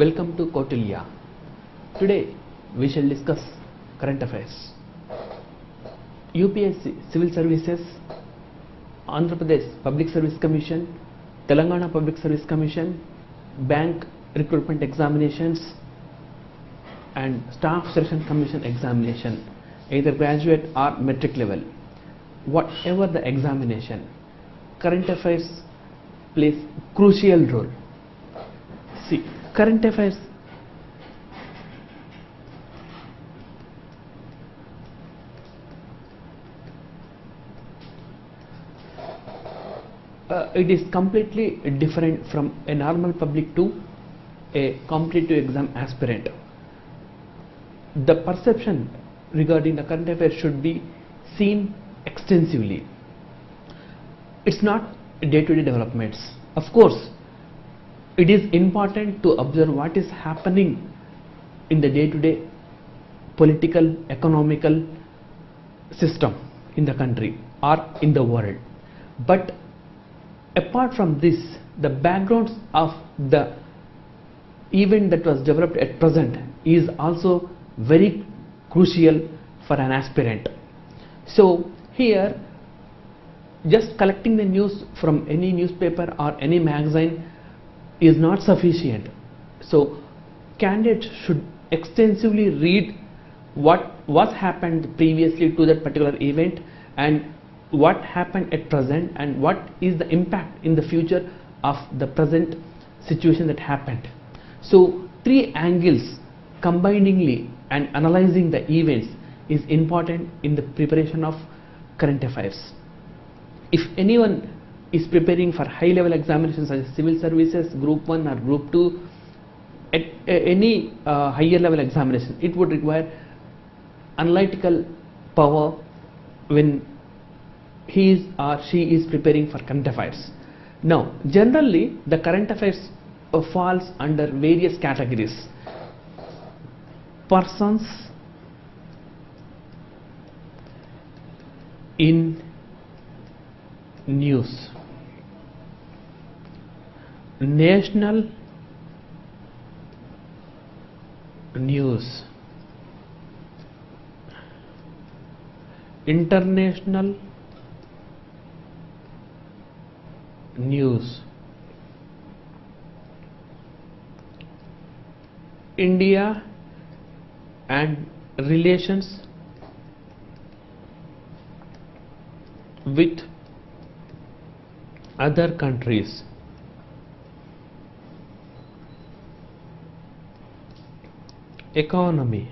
Welcome to Kautilya. Today we shall discuss current affairs. UPSC Civil Services, Andhra Pradesh Public Service Commission, Telangana Public Service Commission, Bank Recruitment Examinations and Staff Selection Commission examination, either graduate or metric level. Whatever the examination, current affairs plays crucial role. See, current affairs it is completely different from a normal public to a competitive exam aspirant. The perception regarding the current affairs should be seen extensively. It's not day-to-day developments. Of course, it is important to observe what is happening in the day-to-day political, economical system in the country or in the world. But apart from this, the backgrounds of the event that was developed at present is also very crucial for an aspirant. So here, just collecting the news from any newspaper or any magazine is not sufficient. So candidates should extensively read what was happened previously to that particular event and what happened at present and what is the impact in the future of the present situation that happened. So three angles combiningly and analyzing the events is important in the preparation of current affairs. If anyone is preparing for high level examinations such as civil services, group 1 or group 2, at any higher level examination, it would require analytical power when he or she is preparing for current affairs. Now, generally the current affairs falls under various categories: persons in news, national news, international news, India and relations with other countries, economy,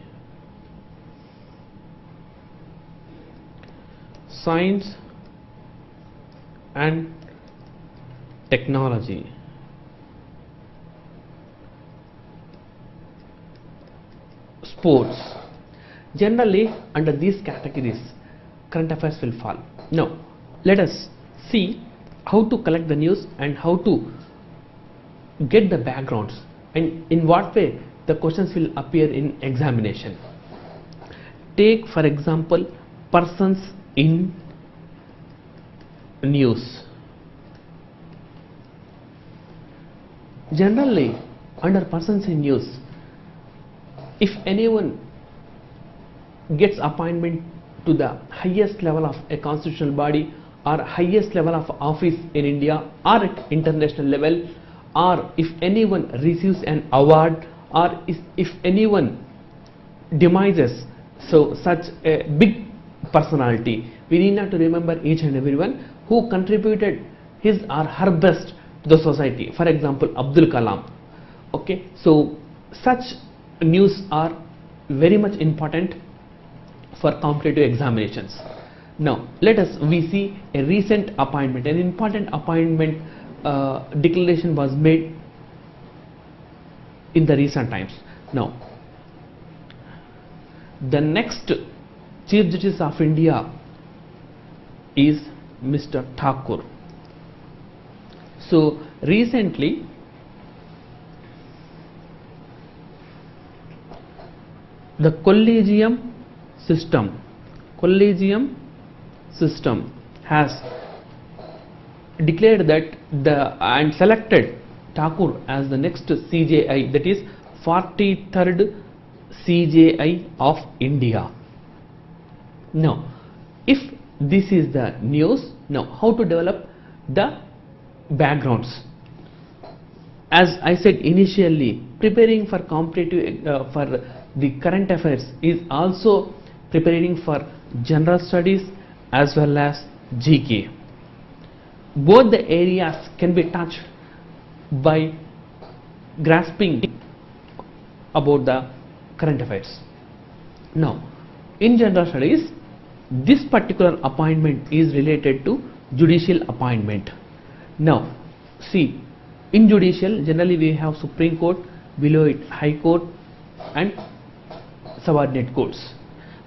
science and technology, sports. Generally under these categories current affairs will fall. Now let us see how to collect the news and how to get the backgrounds and in what way the questions will appear in examination. Take for example persons in news. Generally under persons in news, if anyone gets appointment to the highest level of a constitutional body or highest level of office in India or at international level, or if anyone receives an award, or if anyone demises so such a big personality, we need not to remember each and everyone who contributed his or her best to the society. For example, Abdul Kalam. Okay, so such news are very much important for competitive examinations. Now let us see a recent appointment, an important appointment declaration was made in the recent times. Now the next Chief Justice of India is Mr. Thakur. So recently the collegium system has declared that and selected Thakur as the next CJI, that is 43rd CJI of India. Now, if this is the news, now how to develop the backgrounds? As I said initially, preparing for competitive for the current affairs is also preparing for general studies as well as GK. Both the areas can be touched by grasping about the current affairs. Now, in general studies, this particular appointment is related to judicial appointment. Now, see, in judicial, generally we have Supreme Court, below it High Court and subordinate courts.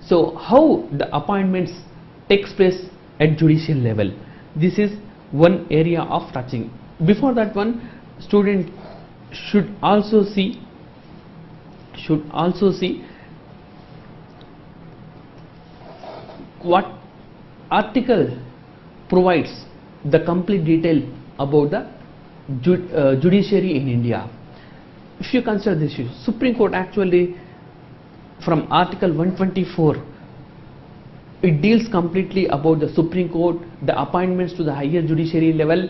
So, how the appointments takes place at judicial level? This is one area of touching. Before that one, student should also see what article provides the complete detail about the judiciary in India. If you consider this issue, Supreme Court actually from Article 124, it deals completely about the Supreme Court, the appointments to the higher judiciary level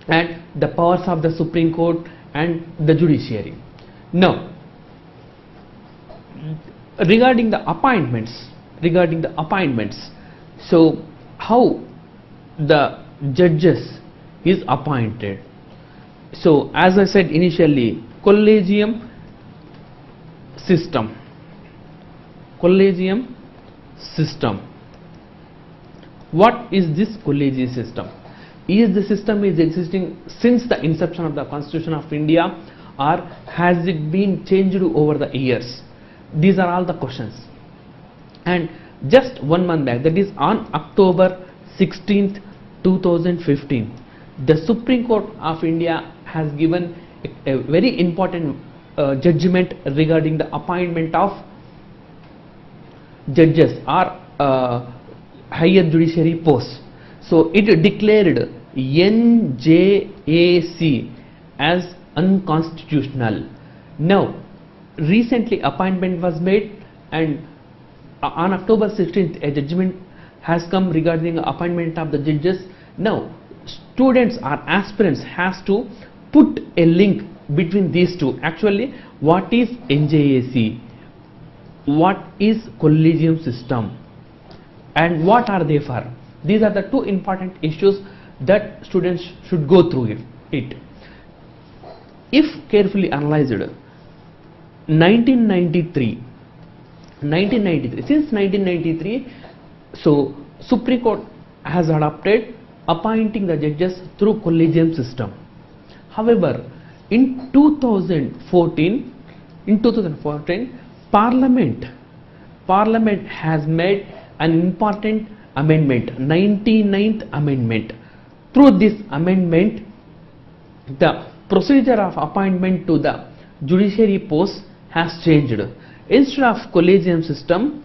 and the powers of the Supreme Court and the judiciary. Now, regarding the appointments, so how the judges is appointed? So, as I said initially, collegium system. What is this collegium system? Is the system is existing since the inception of the Constitution of India, or has it been changed over the years? These are all the questions. And just 1 month back, that is on October 16th, 2015, the Supreme Court of India has given a very important judgment regarding the appointment of judges or higher judiciary posts. So it declared NJAC as unconstitutional. Now, recently appointment was made, and on October 16th a judgment has come regarding the appointment of the judges. Now, students or aspirants has to put a link between these two. Actually, what is NJAC? What is collegium system? And what are they for? These are the two important issues that students should go through it. If carefully analyzed, 1993, since 1993, so Supreme Court has adopted appointing the judges through collegium system. However, in 2014, Parliament has made an important amendment, 99th amendment. Through this amendment, the procedure of appointment to the judiciary post has changed. Instead of collegium system,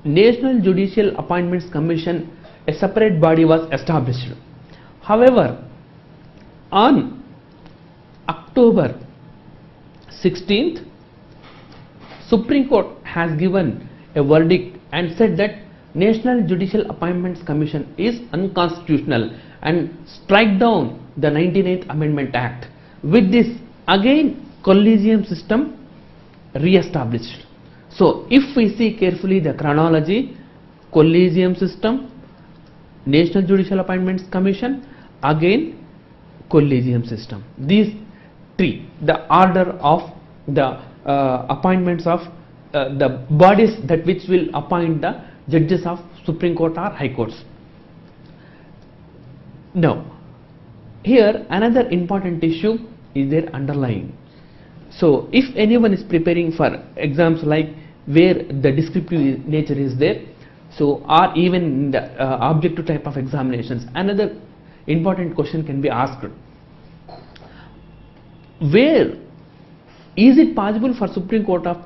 National Judicial Appointments Commission, a separate body, was established. However, on October 16th, Supreme Court has given a verdict and said that National Judicial Appointments Commission is unconstitutional and strike down the 99th Amendment Act. With this, again collegium system re-established. So, if we see carefully the chronology, collegium system, National Judicial Appointments Commission, again collegium system. These three, the order of the appointments of the bodies that which will appoint the judges of Supreme Court or High Courts. Now, here another important issue is there underlying. So, if anyone is preparing for exams like where the descriptive nature is there, so or even in the objective type of examinations, another important question can be asked: where is it possible for Supreme Court of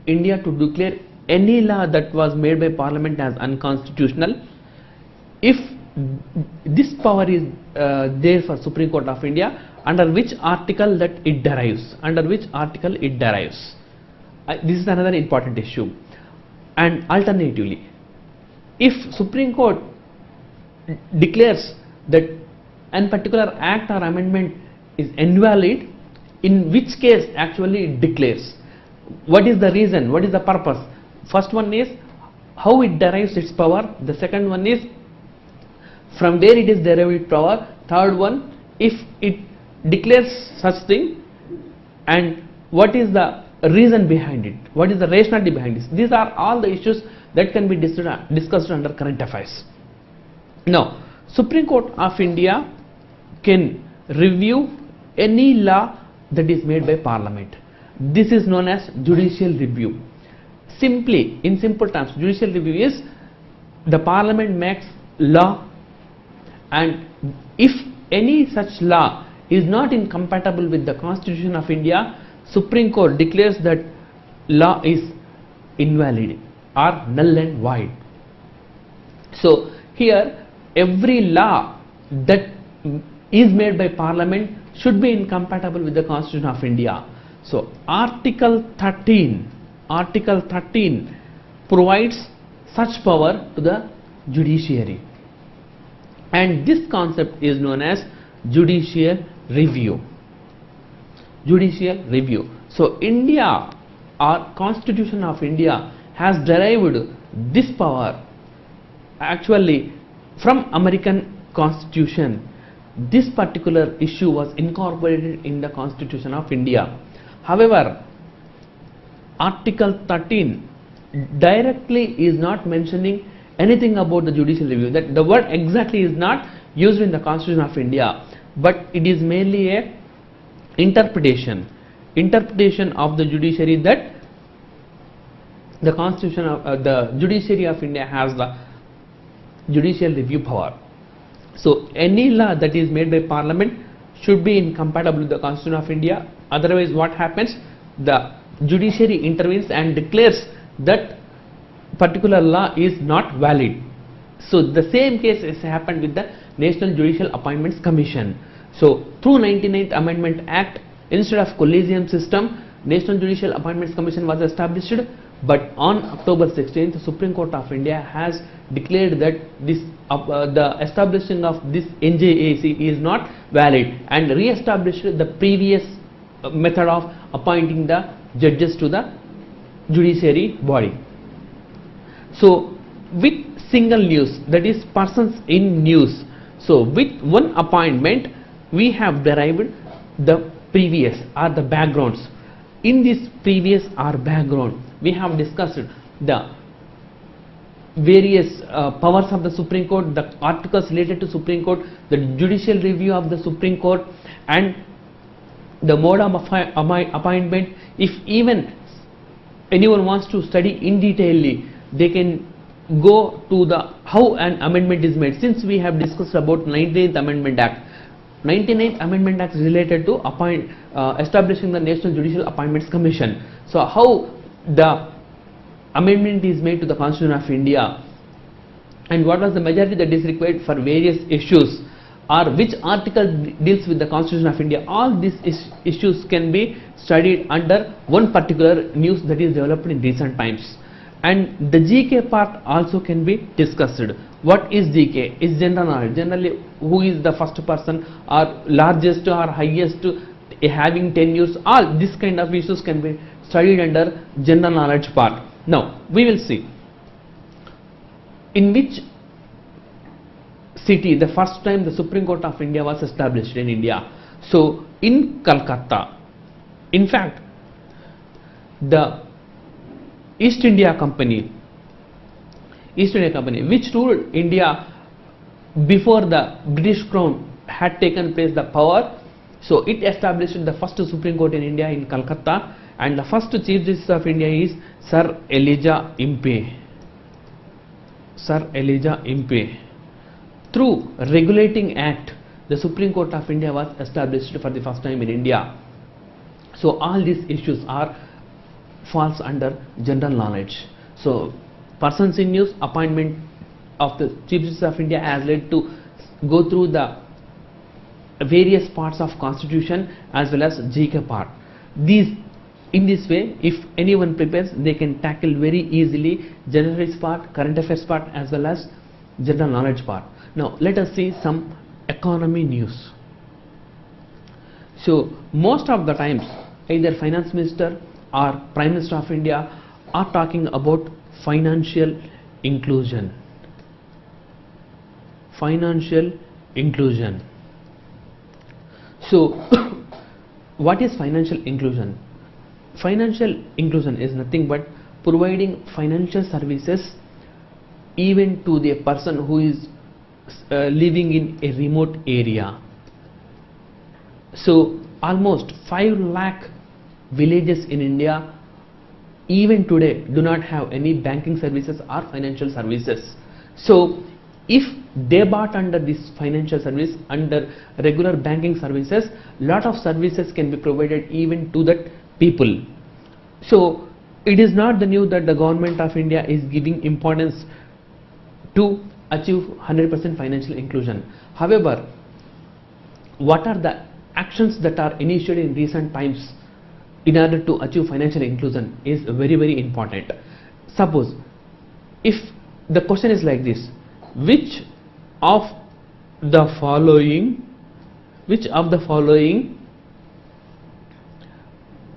India to declare any law that was made by Parliament as unconstitutional? If this power is there for Supreme Court of India, under which article that it derives, this is another important issue. And alternatively, if Supreme Court declares that a particular act or amendment is invalid, in which case actually it declares? What is the reason? What is the purpose? First one is how it derives its power. The second one is from where it is derived power. Third one, if it declares such thing, and what is the reason behind it? What is the rationality behind this? These are all the issues that can be discussed under current affairs. Now, Supreme Court of India can review any law that is made by Parliament. This is known as judicial review. Simply, in simple terms, judicial review is the Parliament makes law, and if any such law is not incompatible with the Constitution of India, Supreme Court declares that law is invalid or null and void. So here every law that is made by Parliament should be incompatible with the Constitution of India. So Article 13 provides such power to the judiciary, and this concept is known as judicial review. So India, or Constitution of India, has derived this power actually from American Constitution. This particular issue was incorporated in the Constitution of India. However, Article 13 directly is not mentioning anything about the judicial review. That the word exactly is not used in the Constitution of India, but it is mainly a interpretation of the judiciary, that the Constitution of the judiciary of India has the judicial review power. So any law that is made by Parliament should be incompatible with the Constitution of India. Otherwise, what happens? The judiciary intervenes and declares that particular law is not valid. So the same case has happened with the National Judicial Appointments Commission. So through 99th Amendment Act, instead of collegium system, National Judicial Appointments Commission was established. But on October 16th, the Supreme Court of India has declared that this the establishing of this NJAC is not valid, and re-established the previous method of appointing the judges to the judiciary body. So with single news, that is persons in news, so with one appointment we have derived the previous or the backgrounds. In this previous or background, we have discussed the various powers of the Supreme Court, the articles related to Supreme Court, the judicial review of the Supreme Court, and the mode of appointment. If even anyone wants to study in detail, they can go to the how an amendment is made. Since we have discussed about 99th Amendment Act, 99th Amendment Act is related to establishing the National Judicial Appointments Commission. So how the amendment is made to the Constitution of India, and what was the majority that is required for various issues, or which article deals with the Constitution of India. All these issues can be studied under one particular news that is developed in recent times. And the GK part also can be discussed. What is GK? Is general knowledge. Generally, who is the first person, or largest or highest, having 10 years, all this kind of issues can be studied under general knowledge part. Now we will see in which city the first time the Supreme Court of India was established in India. So in Calcutta. In fact, the East India Company, which ruled India before the British Crown had taken place the power, so it established the first Supreme Court in India in Calcutta, and the first Chief Justice of India is Sir Elijah Impey. Through Regulating Act, the Supreme Court of India was established for the first time in India. So all these issues falls under general knowledge. So persons in news, appointment of the Chief Justice of India has led to go through the various parts of Constitution as well as GK part. In this way, if anyone prepares, they can tackle very easily general knowledge part, current affairs part as well as general knowledge part. Now let us see some economy news. So most of the times either Finance Minister or Prime Minister of India are talking about financial inclusion. Financial inclusion. So what is financial inclusion? Financial inclusion is nothing but providing financial services even to the person who is living in a remote area. So almost 5 lakh villages in India even today do not have any banking services or financial services. So if they bought under this financial service, under regular banking services, lot of services can be provided even to that people. So it is not the news that the government of India is giving importance to achieve 100% financial inclusion. However, what are the actions that are initiated in recent times in order to achieve financial inclusion is very, very important. Suppose if the question is like this: which of the following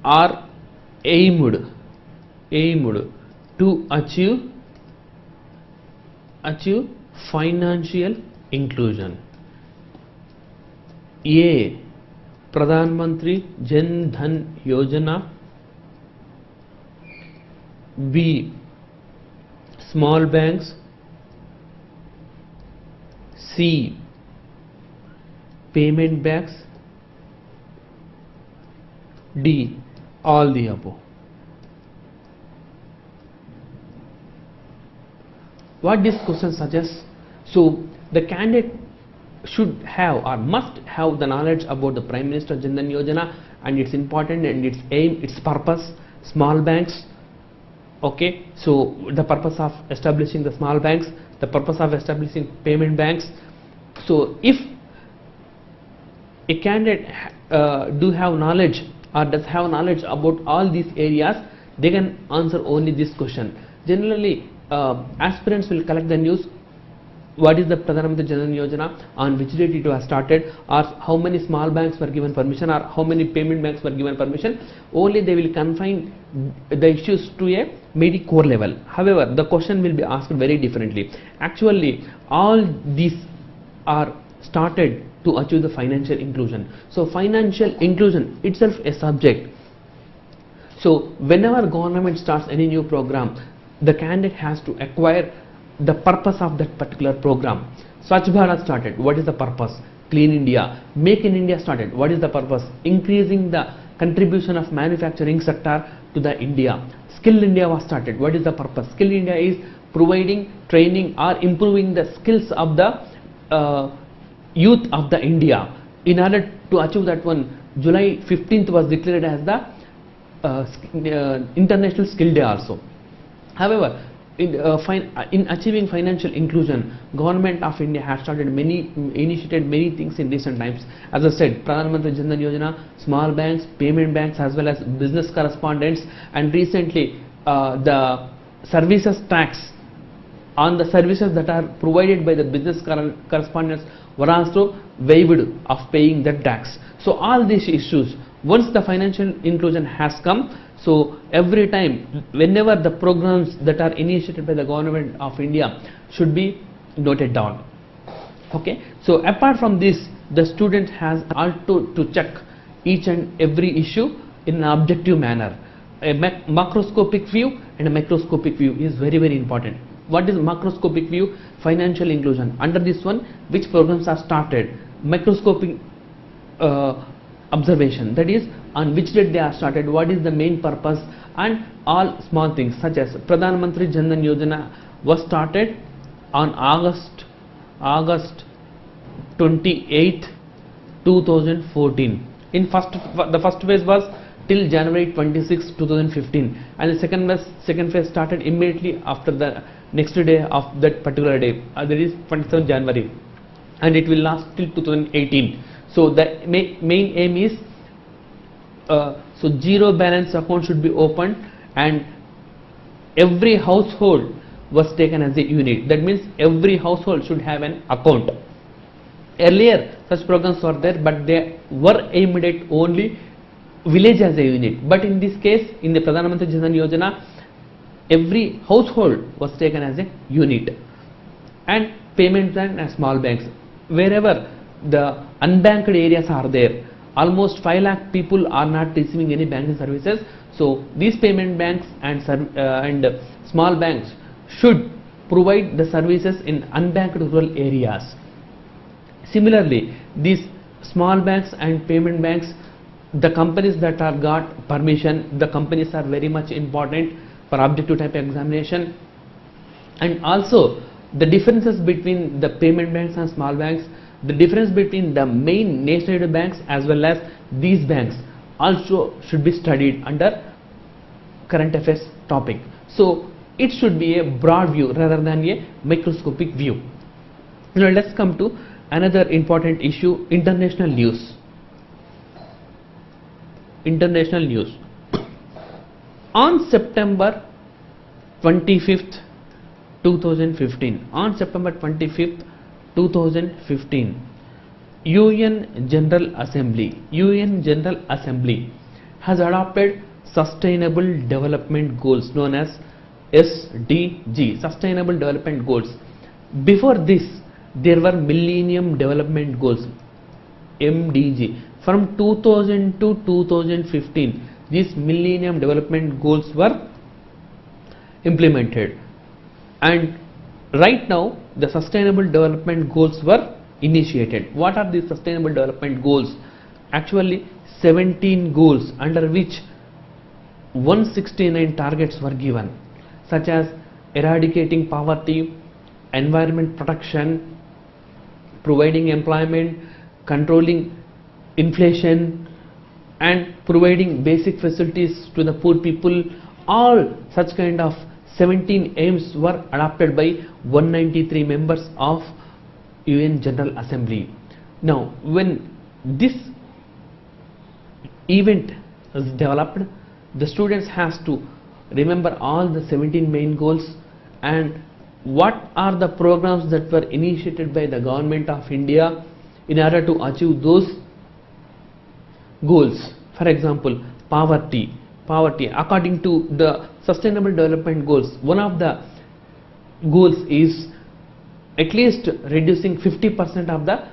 are aimed to achieve financial inclusion? A. Pradhan Mantri Jan Dhan Yojana. B. Small banks. C. Payment banks. D. All the above. What this question suggests? So the candidate should have or must have the knowledge about the Prime Minister Jan Dhan Yojana and its important and its aim, its purpose, small banks. Okay, so the purpose of establishing the small banks, the purpose of establishing payment banks. So if a candidate do have knowledge or does have knowledge about all these areas, they can answer only this question. Generally aspirants will collect the news: what is the Pradhan Mantri Jan Dhan Yojana, on which date it was started, or how many small banks were given permission, or how many payment banks were given permission. Only they will confine the issues to a maybe core level. However, the question will be asked very differently. Actually, all these are started to achieve the financial inclusion. So financial inclusion itself a subject. So whenever government starts any new program, the candidate has to acquire the purpose of that particular program. Swachh Bharat started. What is the purpose? Clean India. Make in India started. What is the purpose? Increasing the contribution of manufacturing sector to the India. Skill India was started. What is the purpose? Skill India is providing training or improving the skills of the youth of the India. In order to achieve that one, July 15th was declared as the International Skill Day also. However, in achieving financial inclusion, Government of India has initiated many things in recent times. As I said, Pradhan Mantri Jan Dhan Yojana, small banks, payment banks, as well as business correspondents, and recently the services tax on the services that are provided by the business correspondents were also waived of paying that tax. So all these issues, once the financial inclusion has come, so every time, whenever the programs that are initiated by the Government of India should be noted down. Okay. So apart from this, the student has also to check each and every issue in an objective manner. A macroscopic view and a microscopic view is very, very important. What is macroscopic view? Financial inclusion. Under this one, which programs are started? Microscopic observation, that is on which date they are started, what is the main purpose, and all small things such as Pradhan Mantri Jan Dhan Yojana was started on August 28th, 2014. In the first phase was till January 26, 2015, and the second phase started immediately after the next day of that particular day, that is 27th January, and it will last till 2018. So the main aim is so zero balance account should be opened, and every household was taken as a unit. That means every household should have an account. Earlier such programs were there, but they were aimed at only village as a unit. But in this case, in the Pradhan Mantri Jan Dhan Yojana, every household was taken as a unit. And payment bank and small banks, wherever the unbanked areas are there, almost 5 lakh people are not receiving any banking services. So these payment banks and small banks should provide the services in unbanked rural areas. Similarly, these small banks and payment banks, the companies that are got permission, the companies are very much important for objective type examination. And also the differences between the payment banks and small banks, the difference between the main nationalized banks as well as these banks also should be studied under current affairs topic. So it should be a broad view rather than a microscopic view. Now let's come to another important issue, international news. International news. On September 25th, 2015, on September 25th, 2015, UN General Assembly has adopted Sustainable Development Goals known as SDG, Sustainable Development Goals. Before this, there were Millennium Development Goals, MDG. From 2000 to 2015, these Millennium Development Goals were implemented, and right now the Sustainable Development Goals were initiated. What are these Sustainable Development Goals? Actually 17 goals, under which 169 targets were given, such as eradicating poverty, environment protection, providing employment, controlling inflation, and providing basic facilities to the poor people. All such kind of 17 aims were adopted by 193 members of UN General Assembly. Now when this event is developed, the students has to remember all the 17 main goals and what are the programs that were initiated by the government of India in order to achieve those goals. For example, poverty. According to the Sustainable Development Goals, one of the goals is at least reducing 50% of the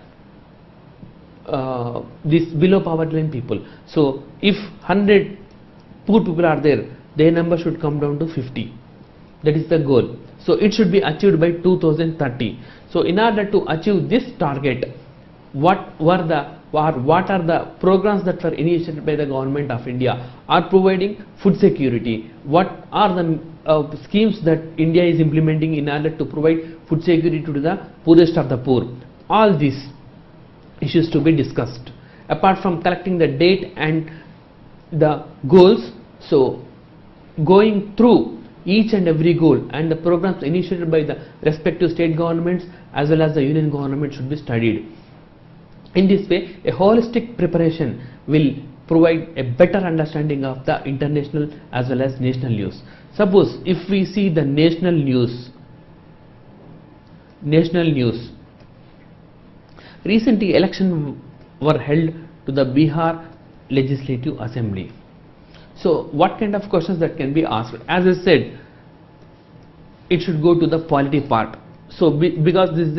this below poverty line people. So if 100 poor people are there, their number should come down to 50. That is the goal. So it should be achieved by 2030. So in order to achieve this target, what are the programs that were initiated by the government of India? Are providing food security. What are the schemes that India is implementing in order to provide food security to the poorest of the poor? All these issues to be discussed. Apart from collecting the date and the goals, so going through each and every goal and the programs initiated by the respective state governments as well as the union government should be studied. In this way, a holistic preparation will provide a better understanding of the international as well as national news. Suppose if we see the national news, recently elections were held to the Bihar Legislative Assembly. So what kind of questions that can be asked? As I said, it should go to the polity part. So because this is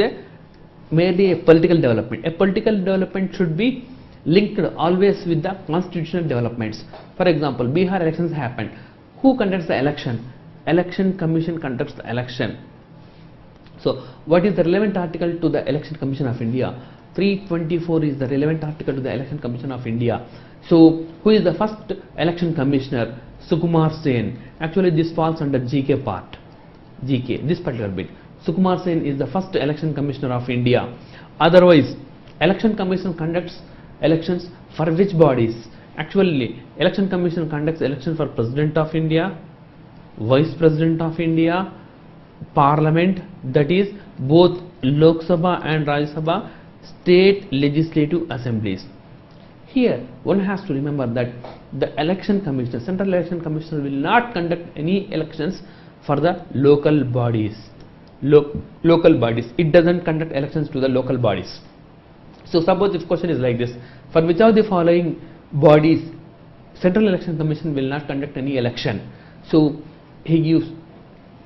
merely a political development. A political development should be linked always with the constitutional developments. For example, Bihar elections happened. Who conducts the election? Election Commission conducts the election. So what is the relevant article to the Election Commission of India? 324 is the relevant article to the Election Commission of India. So who is the first election commissioner? Sukumar Sen. Actually this falls under GK part. GK, this particular bit. Sukumar Sen is the first election commissioner of India. Otherwise, election commission conducts elections for which bodies? Actually, election commission conducts election for President of India, Vice President of India, parliament, that is both Lok Sabha and Rajya Sabha, state legislative assemblies. Here one has to remember that the election commissioner, central election commissioner, will not conduct any elections for the local bodies. Local bodies, it doesn't conduct elections to the local bodies. So suppose if question is like this, for which of the following bodies Central Election Commission will not conduct any election? So he gives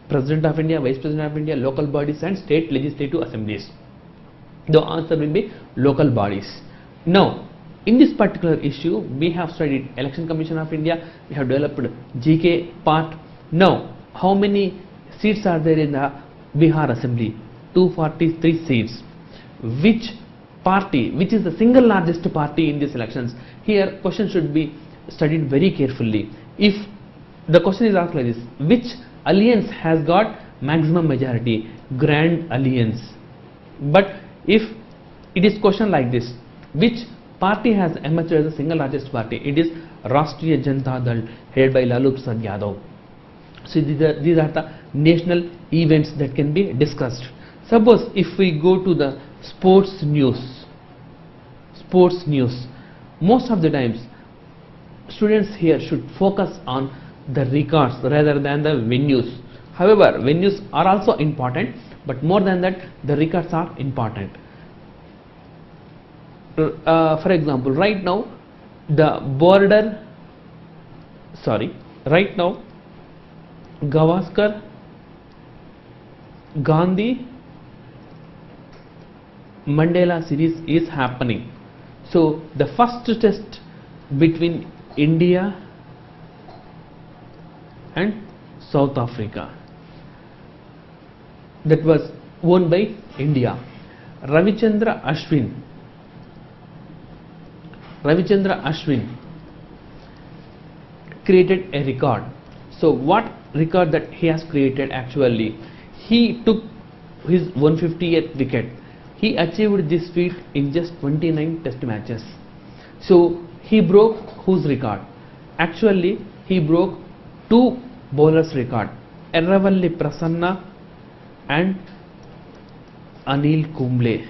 President of India, Vice President of India, local bodies and state legislative assemblies. The answer will be local bodies. Now in this particular issue we have studied Election Commission of India, we have developed GK part. Now how many seats are there in the Bihar Assembly? 243 seats. Which party, which is the single largest party in these elections? Here question should be studied very carefully. If the question is asked like this, which alliance has got maximum majority? Grand Alliance. But if it is question like this, which party has emerged as the single largest party? It is Rashtriya Janata Dal, headed by Lalu Prasad Yadav. So these are the national events that can be discussed. Suppose if we go to the sports news, most of the times students here should focus on the records rather than the venues. However, venues are also important, but more than that the records are important. For example, right now Gavaskar Gandhi Mandela series is happening. So the first test between India and South Africa, that was won by India. Ravichandra Ashwin created a record. So what record that he has created? Actually he took his 158th wicket. He achieved this feat in just 29 test matches. So he broke whose record? Actually he broke two bowlers record, Erravalli Prasanna and Anil Kumble.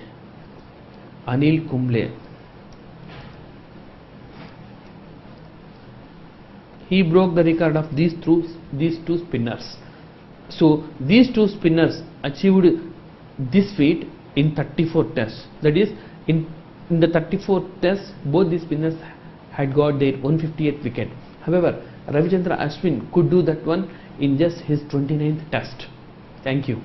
He broke the record of these two spinners. So these two spinners achieved this feat in 34 tests. That is, in the 34 tests, both these spinners had got their 158th wicket. However, Ravichandra Ashwin could do that one in just his 29th test. Thank you.